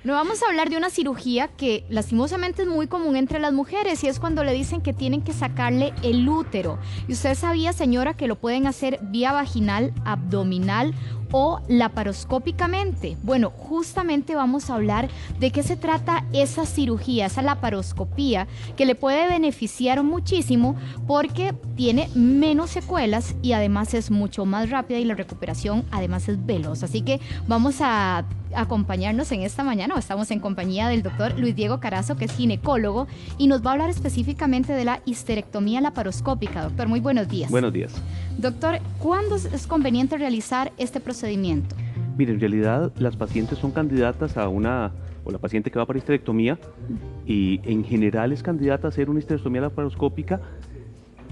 No vamos a hablar de una cirugía que lastimosamente es muy común entre las mujeres y es cuando le dicen que tienen que sacarle el útero. ¿Y usted sabía, señora, que lo pueden hacer vía vaginal, abdominal o laparoscópicamente? Bueno, justamente vamos a hablar de qué se trata esa cirugía, esa laparoscopía, que le puede beneficiar muchísimo porque tiene menos secuelas y además es mucho más rápida y la recuperación además es veloz. Así que vamos a acompañarnos en esta mañana. Estamos en compañía del doctor Luis Diego Carazo, que es ginecólogo, y nos va a hablar específicamente de la histerectomía laparoscópica. Doctor, muy buenos días. Buenos días. Doctor, ¿cuándo es conveniente realizar este procedimiento? Mire, en realidad las pacientes son candidatas o la paciente que va para histerectomía, y en general es candidata a hacer una histerectomía laparoscópica.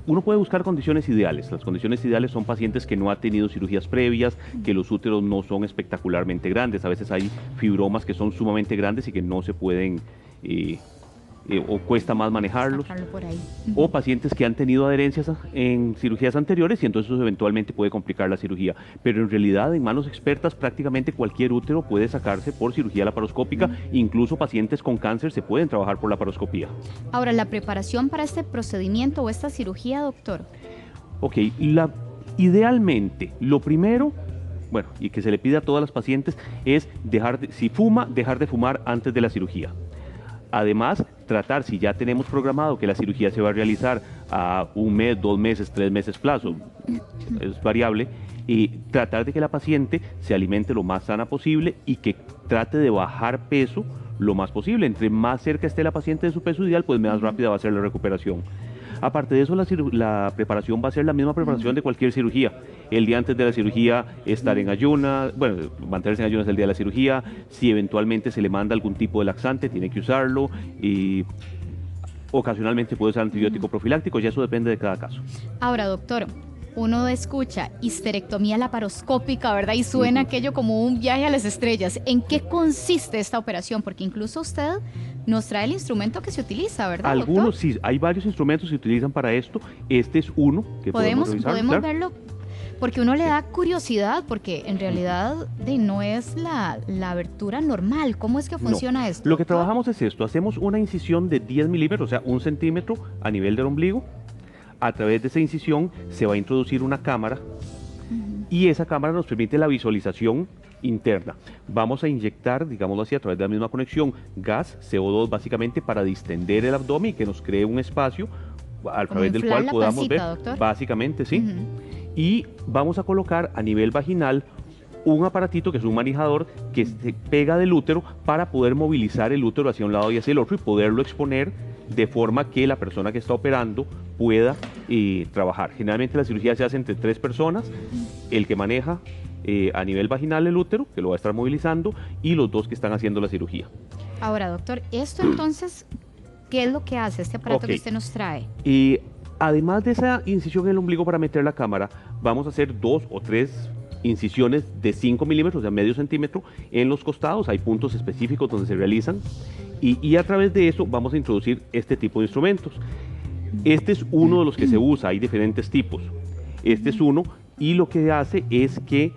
Uno puede buscar condiciones ideales. Las condiciones ideales son pacientes que no han tenido cirugías previas, que los úteros no son espectacularmente grandes. A veces hay fibromas que son sumamente grandes y que no se pueden o cuesta más manejarlos. Por ahí. O pacientes que han tenido adherencias en cirugías anteriores y entonces eso eventualmente puede complicar la cirugía. Pero en realidad en manos expertas prácticamente cualquier útero puede sacarse por cirugía laparoscópica. Incluso pacientes con cáncer se pueden trabajar por laparoscopía. Ahora, la preparación para este procedimiento o esta cirugía, doctor. Ok, idealmente lo primero, bueno, y que se le pide a todas las pacientes es si fuma, dejar de fumar antes de la cirugía. Además, tratar, si ya tenemos programado que la cirugía se va a realizar a 1 mes, 2 meses, 3 meses plazo, es variable, y tratar de que la paciente se alimente lo más sana posible y que trate de bajar peso lo más posible. Entre más cerca esté la paciente de su peso ideal, pues más rápida va a ser la recuperación. Aparte de eso, la preparación va a ser la misma preparación de cualquier cirugía. El día antes de la cirugía estar en ayunas, bueno, mantenerse en ayunas el día de la cirugía. Si eventualmente se le manda algún tipo de laxante, tiene que usarlo. Y ocasionalmente puede usar antibiótico profiláctico, ya eso depende de cada caso. Ahora, doctor, uno escucha histerectomía laparoscópica, ¿verdad? Y suena aquello como un viaje a las estrellas. ¿En qué consiste esta operación? Porque incluso usted nos trae el instrumento que se utiliza, ¿verdad, Algunos doctor? sí, hay varios instrumentos que se utilizan para esto. Este es uno que podemos revisar. ¿Podemos claro. verlo? Porque uno le da curiosidad, porque en realidad no es la abertura normal. ¿Cómo es que funciona esto? Lo que doctor? trabajamos es esto: hacemos una incisión de 10 milímetros, o sea, 1 centímetro a nivel del ombligo. A través de esa incisión se va a introducir una cámara y esa cámara nos permite la visualización interna. Vamos a inyectar, digámoslo así, a través de la misma conexión, gas, CO2 básicamente, para distender el abdomen y que nos cree un espacio a través del cual podamos ver. Doctor. Básicamente, sí. Y vamos a colocar a nivel vaginal un aparatito que es un manijador que se pega del útero para poder movilizar el útero hacia un lado y hacia el otro y poderlo exponer de forma que la persona que está operando pueda trabajar. Generalmente la cirugía se hace entre 3 personas, el que maneja a nivel vaginal el útero, que lo va a estar movilizando, y los 2 que están haciendo la cirugía. Ahora, doctor, esto entonces, ¿qué es lo que hace este aparato que usted nos trae? Y además de esa incisión en el ombligo para meter la cámara, vamos a hacer 2 o 3 incisiones de 5 milímetros, o sea, medio centímetro, en los costados. Hay puntos específicos donde se realizan y a través de eso vamos a introducir este tipo de instrumentos. Este es uno de los que se usa, hay diferentes tipos. Este es uno y lo que hace es que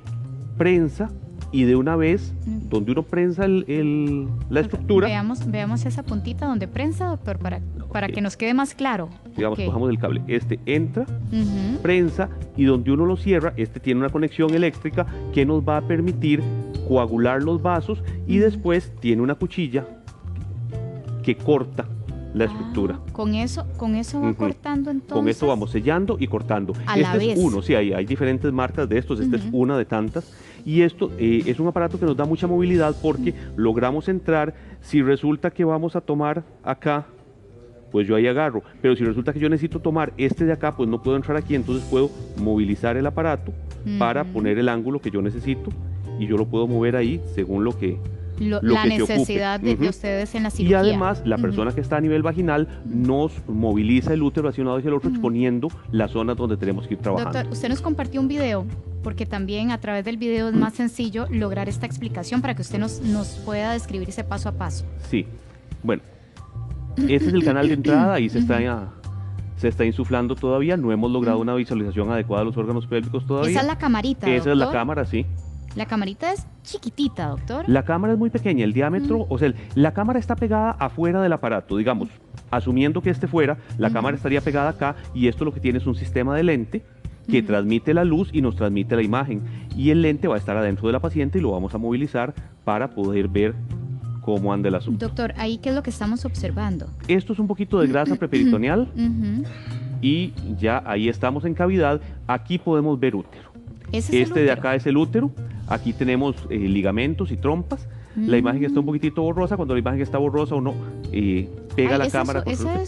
prensa y de una vez, donde uno prensa la estructura. Veamos esa puntita donde prensa, doctor, para que nos quede más claro. Digamos, cojamos el cable. Este entra, prensa, y donde uno lo cierra, este tiene una conexión eléctrica que nos va a permitir coagular los vasos y después tiene una cuchilla que corta la estructura. Con eso va cortando entonces. Con esto vamos sellando y cortando. A la vez. Este es uno, sí, hay diferentes marcas de estos, esta es una de tantas. Y esto es un aparato que nos da mucha movilidad porque logramos entrar. Si resulta que vamos a tomar acá, pues yo ahí agarro. Pero si resulta que yo necesito tomar este de acá, pues no puedo entrar aquí, entonces puedo movilizar el aparato para poner el ángulo que yo necesito y yo lo puedo mover ahí según lo que la necesidad de ustedes en la cirugía. Y además, la persona que está a nivel vaginal nos moviliza el útero hacia un lado y hacia el otro, exponiendo las zonas donde tenemos que ir trabajando. Doctor, usted nos compartió un video, porque también a través del video es más sencillo lograr esta explicación para que usted nos pueda describir ese paso a paso. Sí, bueno, este es el canal de entrada y se está insuflando todavía, no hemos logrado una visualización adecuada de los órganos pélvicos todavía. Esa es la camarita, Esa doctor. es la cámara, sí. La camarita es chiquitita, doctor. La cámara es muy pequeña, el diámetro, o sea, la cámara está pegada afuera del aparato, digamos, asumiendo que este fuera, la cámara estaría pegada acá y esto lo que tiene es un sistema de lente que transmite la luz y nos transmite la imagen. Y el lente va a estar adentro de la paciente y lo vamos a movilizar para poder ver cómo anda el asunto. Doctor, ¿ahí qué es lo que estamos observando? Esto es un poquito de grasa preperitoneal y ya ahí estamos en cavidad. Aquí podemos ver útero. ¿Ese es el De útero? acá es el útero. Aquí tenemos ligamentos y trompas. La imagen está un poquitito borrosa. Cuando la imagen está borrosa uno pega la cámara. Este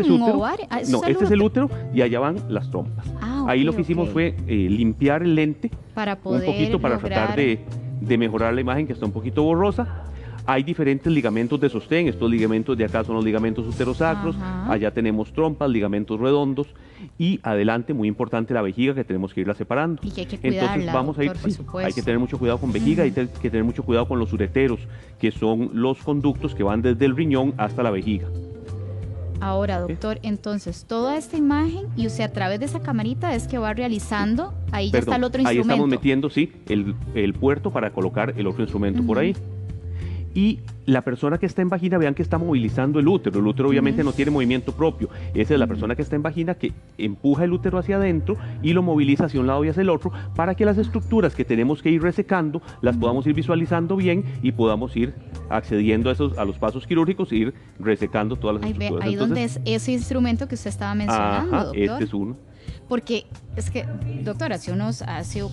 es un útero. ovario. No, este es el útero y allá van las trompas. Ahí lo que hicimos fue limpiar el lente para poder un poquito para tratar de mejorar la imagen que está un poquito borrosa. Hay diferentes ligamentos de sostén. Estos ligamentos de acá son los ligamentos uterosacros. Allá tenemos trompas, ligamentos redondos. Y adelante, muy importante, la vejiga, que tenemos que irla separando. Y que hay que cuidarla, entonces vamos doctor, a ir, por sí, supuesto. hay que tener mucho cuidado con vejiga, hay que tener mucho cuidado con los ureteros, que son los conductos que van desde el riñón hasta la vejiga. Ahora, doctor, entonces, toda esta imagen, y usted a través de esa camarita es que va realizando, ahí ya está el otro ahí instrumento. estamos metiendo, sí, el puerto para colocar el otro instrumento por ahí. Y la persona que está en vagina, vean que está movilizando el útero. El útero obviamente no tiene movimiento propio. Esa es la persona que está en vagina que empuja el útero hacia adentro y lo moviliza hacia un lado y hacia el otro para que las estructuras que tenemos que ir resecando las podamos ir visualizando bien y podamos ir accediendo a los pasos quirúrgicos e ir resecando todas las estructuras. Ahí donde es ese instrumento que usted estaba mencionando, doctor. Este es uno. Porque es que, doctor,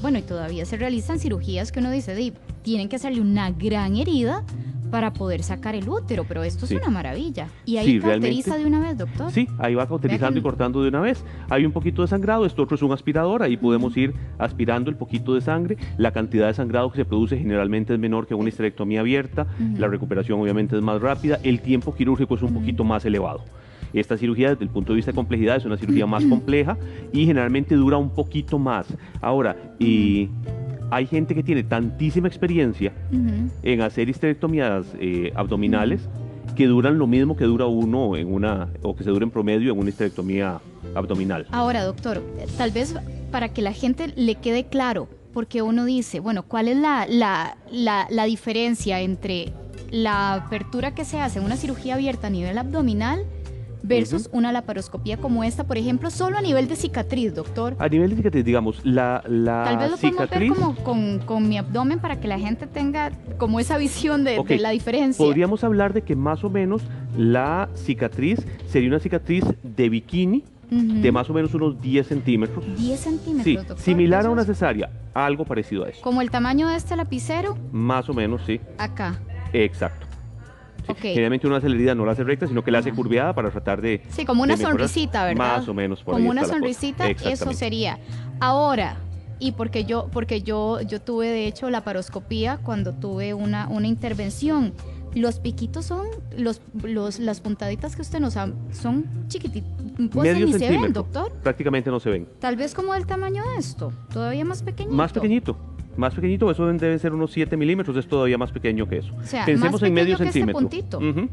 bueno, y todavía se realizan cirugías que uno dice, tienen que hacerle una gran herida para poder sacar el útero, pero esto es una maravilla. Y ahí cauteriza de una vez, doctor. Sí, ahí va cauterizando y cortando de una vez. Hay un poquito de sangrado, esto otro es un aspirador, ahí podemos ir aspirando el poquito de sangre. La cantidad de sangrado que se produce generalmente es menor que una histerectomía abierta, la recuperación obviamente es más rápida, el tiempo quirúrgico es un poquito más elevado. Esta cirugía, desde el punto de vista de complejidad, es una cirugía más compleja y generalmente dura un poquito más. Ahora, hay gente que tiene tantísima experiencia en hacer histerectomías abdominales que duran lo mismo que dura uno o que se dura en promedio en una histerectomía abdominal. Ahora, doctor, tal vez para que la gente le quede claro, porque uno dice, bueno, ¿cuál es la diferencia entre la apertura que se hace en una cirugía abierta a nivel abdominal versus una laparoscopía como esta, por ejemplo, solo a nivel de cicatriz, doctor? A nivel de cicatriz, digamos, la Tal vez lo cicatriz... podemos ver como con mi abdomen para que la gente tenga como esa visión de la diferencia. Podríamos hablar de que más o menos la cicatriz sería una cicatriz de bikini de más o menos unos 10 centímetros. 10 centímetros, sí, doctor. Similar a una cesárea, algo parecido a eso. ¿Como el tamaño de este lapicero? Más o menos, sí. Acá. Exacto. Sí. Okay. Generalmente uno hace la herida, no la hace recta, sino que la hace curveada para tratar de... Sí, como una sonrisita, ¿verdad? Más o menos por como ahí una está sonrisita, eso sería. Ahora, y porque yo tuve de hecho laparoscopía cuando tuve una intervención. Los piquitos son, las puntaditas que usted nos ha, son chiquititos. Medio ni centímetro. Se ven, doctor. Prácticamente no se ven. Tal vez como del tamaño de esto, todavía más pequeñito. Más pequeñito, eso debe ser unos 7 milímetros, es todavía más pequeño que eso. O sea, pensemos más en medio pequeño que centímetro. Este puntito.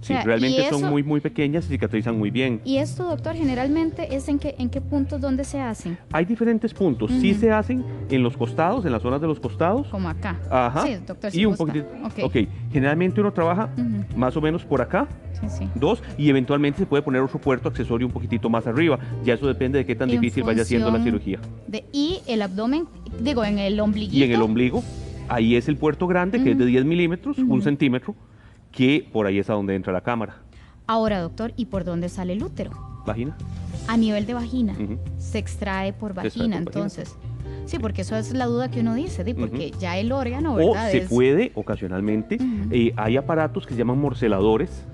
Sí, O sea, realmente son muy, muy pequeñas y cicatrizan muy bien. ¿Y esto, doctor, generalmente es en qué puntos donde se hacen? Hay diferentes puntos. Sí se hacen en los costados, en las zonas de los costados. Como acá. Ajá. Sí, doctor, y un poquitito. Okay. Generalmente uno trabaja más o menos por acá. Sí. 2, y eventualmente se puede poner otro puerto accesorio un poquitito más arriba. Ya eso depende de qué tan difícil vaya siendo la cirugía. Y el abdomen, en el ombliguito. Y en el ombligo, ahí es el puerto grande, que es de 10 milímetros, 1 centímetro, que por ahí es a donde entra la cámara. Ahora, doctor, ¿y por dónde sale el útero? ¿Vagina? A nivel de vagina. Se extrae por vagina, entonces. Sí, porque eso es la duda que uno dice, porque ya el órgano, ¿verdad? O se puede, ocasionalmente, hay aparatos que se llaman morceladores.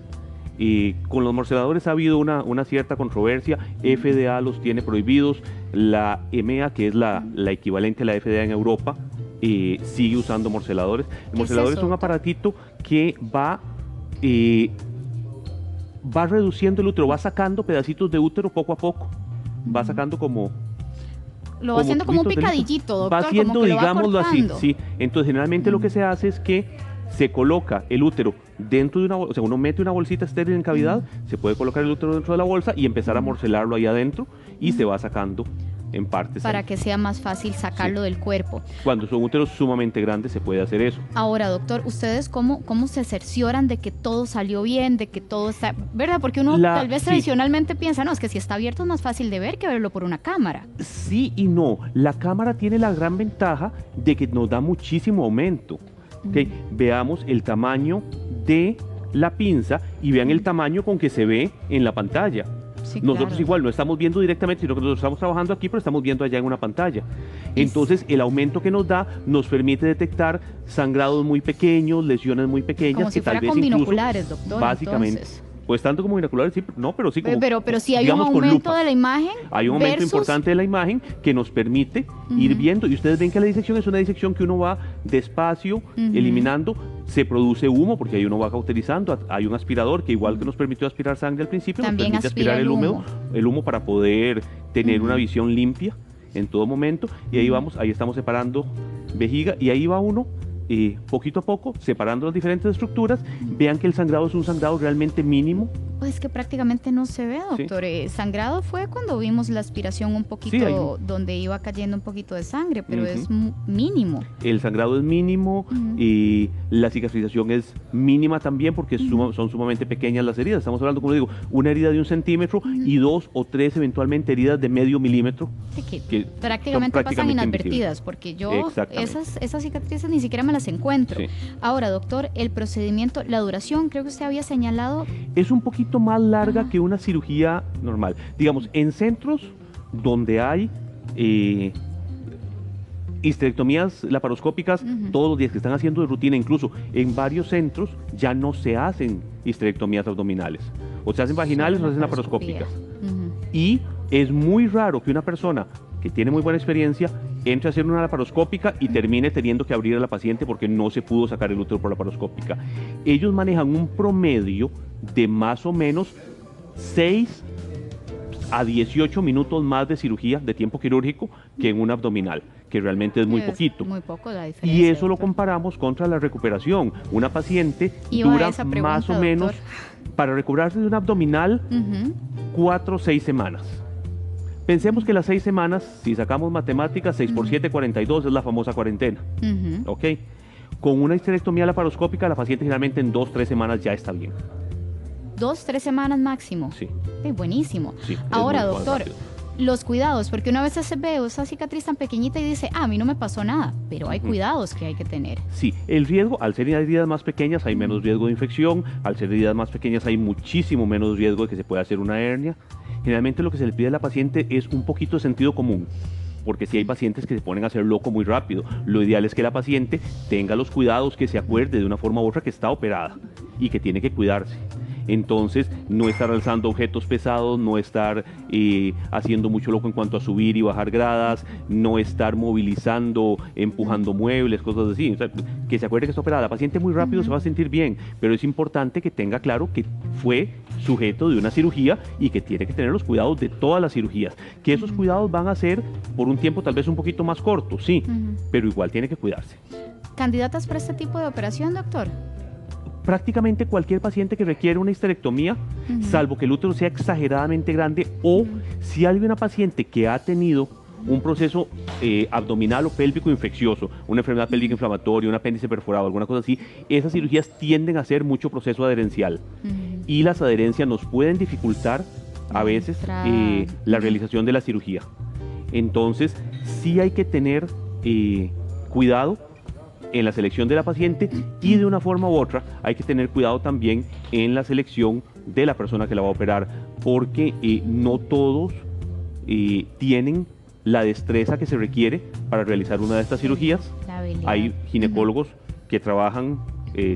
Con los morceladores ha habido una cierta controversia. FDA los tiene prohibidos. La EMEA, que es la equivalente a la FDA en Europa, sigue usando morceladores. El morcelador es un aparatito que va reduciendo el útero, va sacando pedacitos de útero poco a poco. Va sacando como... Lo va haciendo como un picadillito, doctor. Va haciendo, digámoslo así, sí. Entonces, generalmente lo que se hace es que se coloca el útero dentro de una bolsa, o sea, uno mete una bolsita estéril en cavidad, se puede colocar el útero dentro de la bolsa y empezar a morcelarlo ahí adentro y se va sacando en partes. Para ahí, que sea más fácil sacarlo del cuerpo. Cuando son úteros sumamente grandes se puede hacer eso. Ahora, doctor, ¿ustedes cómo se cercioran de que todo salió bien, de que todo está, verdad? Porque uno tal vez tradicionalmente piensa, no, es que si está abierto es más fácil de ver que verlo por una cámara. Sí y no. La cámara tiene la gran ventaja de que nos da muchísimo aumento. ¿Okay? Veamos el tamaño de la pinza y vean el tamaño con que se ve en la pantalla. Sí, nosotros claro. igual no estamos viendo directamente, sino que nosotros estamos trabajando aquí, pero estamos viendo allá en una pantalla. Entonces, el aumento que nos da nos permite detectar sangrados muy pequeños, lesiones muy pequeñas. Como si que tal fuera vez con incluso, binoculares, doctor. básicamente. Entonces. Pues tanto como binoculares, sí, no, pero sí como, pero si hay un digamos, con aumento lupa. de la imagen. Hay un aumento versus... importante de la imagen que nos permite ir viendo. Y ustedes ven que la disección es una disección que uno va despacio, eliminando. Se produce humo porque ahí uno va cauterizando. Hay un aspirador que igual que nos permitió aspirar sangre al principio, También nos permite aspirar el humo para poder tener una visión limpia en todo momento. Y ahí vamos, ahí estamos separando vejiga y ahí va uno. Poquito a poco, separando las diferentes estructuras, vean que el sangrado es un sangrado realmente mínimo. Pues que prácticamente no se ve, doctor. Sí. Sangrado fue cuando vimos la aspiración un poquito, donde iba cayendo un poquito de sangre, pero es mínimo. El sangrado es mínimo y la cicatrización es mínima también porque son sumamente pequeñas las heridas. Estamos hablando, como digo, una herida de 1 centímetro y 2 o 3 eventualmente heridas de medio milímetro. Que prácticamente pasan inadvertidas, porque yo esas cicatrices ni siquiera me las encuentro. Sí. Ahora, doctor, el procedimiento, la duración, creo que usted había señalado. Es un poquito más larga que una cirugía normal. Digamos, en centros donde hay histerectomías laparoscópicas todos los días que están haciendo de rutina, incluso en varios centros ya no se hacen histerectomías abdominales. O se hacen vaginales o se hacen laparoscópicas. Y es muy raro que una persona que tiene muy buena experiencia entre a hacer una laparoscópica y termine teniendo que abrir a la paciente porque no se pudo sacar el útero por laparoscópica. Ellos manejan un promedio de más o menos 6 a 18 minutos más de cirugía, de tiempo quirúrgico, que en un abdominal, que realmente es muy poquito. Muy poco la diferencia. Y eso doctor. lo comparamos contra la recuperación. Una paciente dura más o menos, para recuperarse de un abdominal, 4 o 6 semanas. Pensemos que las 6 semanas, si sacamos matemáticas, 6 por 7, 42, es la famosa cuarentena. ¿Ok? Con una histerectomía laparoscópica, la paciente generalmente en 2 o 3 semanas ya está bien. 2 o 3 semanas máximo. Sí. Buenísimo. Sí, ahora, doctor, los cuidados, porque una vez se ve esa cicatriz tan pequeñita y dice, a mí no me pasó nada, pero hay cuidados que hay que tener. Sí, el riesgo, al ser heridas más pequeñas hay menos riesgo de infección, al ser heridas más pequeñas hay muchísimo menos riesgo de que se pueda hacer una hernia. Generalmente lo que se le pide a la paciente es un poquito de sentido común, porque si hay pacientes que se ponen a hacer loco muy rápido. Lo ideal es que la paciente tenga los cuidados, que se acuerde de una forma u otra que está operada y que tiene que cuidarse. Entonces, no estar alzando objetos pesados, no estar haciendo mucho loco en cuanto a subir y bajar gradas, no estar movilizando, empujando muebles, cosas así. O sea, que se acuerde que está operada. La paciente muy rápido se va a sentir bien, pero es importante que tenga claro que fue sujeto de una cirugía y que tiene que tener los cuidados de todas las cirugías. Que esos cuidados van a ser por un tiempo tal vez un poquito más corto, sí, pero igual tiene que cuidarse. ¿Candidatas para este tipo de operación, doctor? Prácticamente cualquier paciente que requiere una histerectomía, salvo que el útero sea exageradamente grande o si hay una paciente que ha tenido un proceso abdominal o pélvico infeccioso, una enfermedad pélvica inflamatoria, un apéndice perforado, alguna cosa así, esas cirugías tienden a ser mucho proceso adherencial y las adherencias nos pueden dificultar a veces la realización de la cirugía. Entonces, sí hay que tener cuidado en la selección de la paciente y de una forma u otra hay que tener cuidado también en la selección de la persona que la va a operar, porque no todos tienen la destreza que se requiere para realizar una de estas cirugías. Hay ginecólogos que trabajan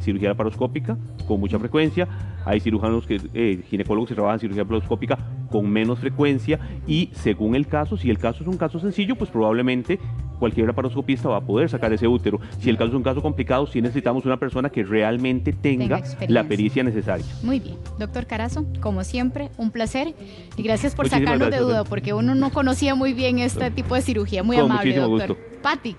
cirugía laparoscópica con mucha frecuencia, hay ginecólogos que trabajan cirugía laparoscópica con menos frecuencia y según el caso, si el caso es un caso sencillo, pues probablemente cualquier laparoscopista va a poder sacar ese útero. Si el caso es un caso complicado, sí necesitamos una persona que realmente tenga la pericia necesaria. Muy bien. Doctor Carazo, como siempre, un placer y gracias por sacarnos de duda, porque uno no conocía muy bien este tipo de cirugía. Muy amable, doctor. Gusto. Pati.